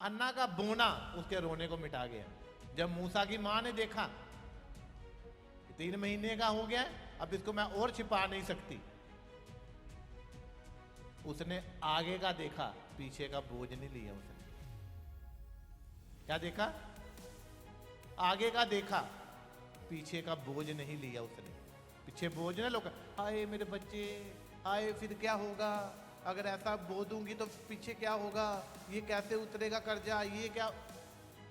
अन्ना का बोना उसके रोने को मिटा गया। जब मूसा की मां ने देखा 3 महीने का हो गया, अब इसको मैं और छिपा नहीं सकती, उसने आगे का देखा, पीछे का बोझ नहीं लिया। उसने क्या देखा? आगे का देखा, पीछे का बोझ नहीं लिया उसने। पीछे बोझ ना, लोग हाय मेरे बच्चे, हाय फिर क्या होगा, अगर ऐसा बो दूंगी तो पीछे क्या होगा, ये कैसे उतरेगा कर्जा, ये क्या।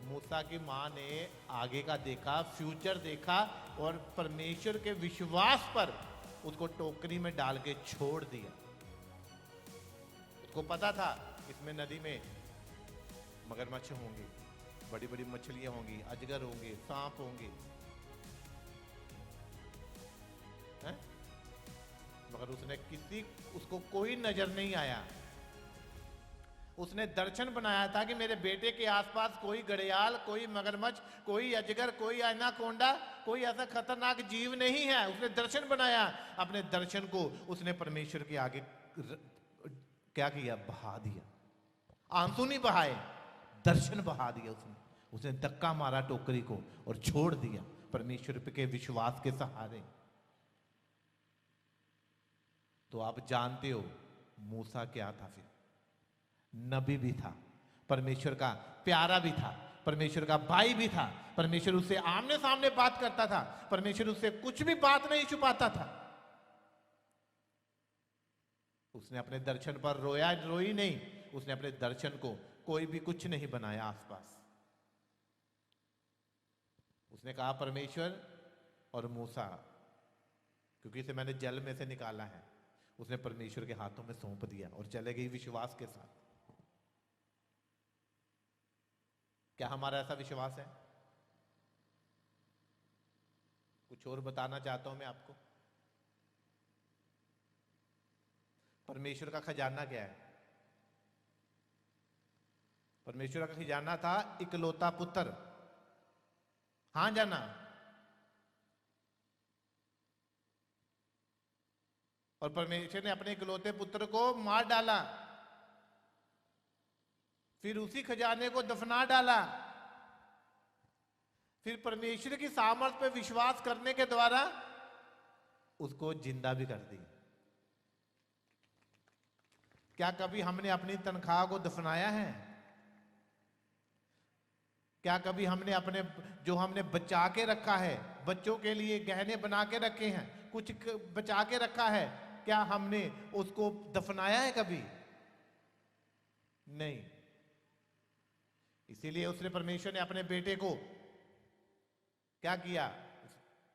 मूसा की मां ने आगे का देखा, फ्यूचर देखा, और परमेश्वर के विश्वास पर उसको टोकरी में डाल के छोड़ दिया। उसको पता था इसमें नदी में मगरमच्छ होंगे, बड़ी बड़ी मछलियां होंगी, अजगर होंगे, सांप होंगे, हैं? मगर उसको कोई नजर नहीं आया। उसने दर्शन बनाया था कि मेरे बेटे के आसपास कोई घड़ियाल, कोई मगरमच्छ, कोई अजगर, कोई एनाकोंडा, कोई ऐसा खतरनाक जीव नहीं है। उसने दर्शन बनाया। अपने दर्शन को उसने परमेश्वर के आगे क्या किया? बहा दिया। आंसू नहीं बहाए, दर्शन बहा दिया उसने धक्का मारा टोकरी को और छोड़ दिया परमेश्वर के विश्वास के सहारे। तो आप जानते हो मूसा क्या था? फिर नबी भी था, परमेश्वर का प्यारा भी था, परमेश्वर का भाई भी था, परमेश्वर उससे आमने सामने बात करता था, परमेश्वर उससे कुछ भी बात नहीं छुपाता था। उसने अपने दर्शन पर रोई नहीं, उसने अपने दर्शन को कोई भी कुछ नहीं बनाया आसपास। उसने कहा परमेश्वर और मूसा, क्योंकि इसे मैंने जल में से निकाला है, उसने परमेश्वर के हाथों में सौंप दिया और चले गई विश्वास के साथ। क्या हमारा ऐसा विश्वास है? कुछ और बताना चाहता हूं मैं आपको। परमेश्वर का खजाना क्या है? परमेश्वर का खजाना था इकलौता पुत्र। हां जाना। और परमेश्वर ने अपने इकलौते पुत्र को मार डाला, फिर उसी खजाने को दफना डाला, फिर परमेश्वर की सामर्थ पर विश्वास करने के द्वारा उसको जिंदा भी कर दिया। क्या कभी हमने अपनी तनख्वाह को दफनाया है? क्या कभी हमने अपने जो हमने बचा के रखा है, बच्चों के लिए गहने बना के रखे हैं, कुछ बचा के रखा है, क्या हमने उसको दफनाया है कभी? नहीं। इसीलिए उसने परमेश्वर ने अपने बेटे को क्या किया?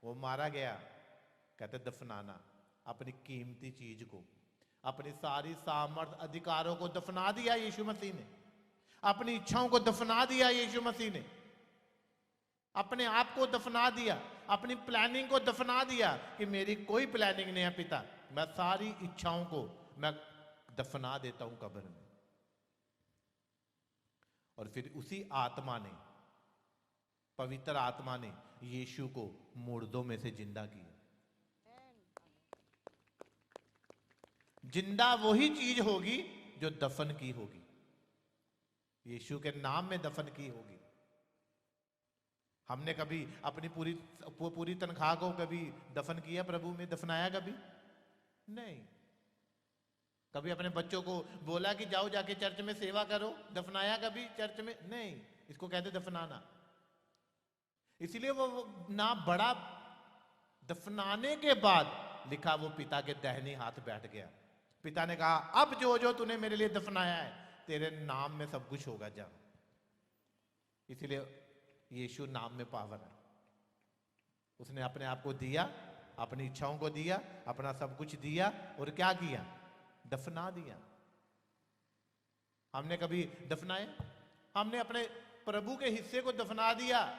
वो मारा गया। कहते दफनाना, अपनी कीमती चीज को, अपनी सारी सामर्थ अधिकारों को दफना दिया यीशु मसीह ने, अपनी इच्छाओं को दफना दिया यीशु मसीह ने, अपने आप को दफना दिया, अपनी प्लानिंग को दफना दिया कि मेरी कोई प्लानिंग नहीं है पिता, मैं सारी इच्छाओं को मैं दफना देता हूं कब्र में। और फिर उसी आत्मा ने, पवित्र आत्मा ने यीशु को मुर्दों में से जिंदा किया। जिंदा वही चीज होगी जो दफन की होगी, यीशु के नाम में दफन की होगी। हमने कभी अपनी पूरी तनख्वाह को कभी दफन किया प्रभु में? दफनाया कभी? नहीं। कभी अपने बच्चों को बोला कि जाओ जाके चर्च में सेवा करो? दफनाया कभी चर्च में? नहीं। इसको कहते दफनाना। इसलिए वो ना बड़ा, दफनाने के बाद लिखा वो पिता के दाहिने हाथ बैठ गया। पिता ने कहा अब जो जो तूने मेरे लिए दफनाया है तेरे नाम में सब कुछ होगा, जा। इसलिए यीशु नाम में पावर है। उसने अपने आप को दिया, अपनी इच्छाओं को दिया, अपना सब कुछ दिया, और क्या किया? दफना दिया। हमने कभी दफनाए? हमने अपने प्रभु के हिस्से को दफना दिया,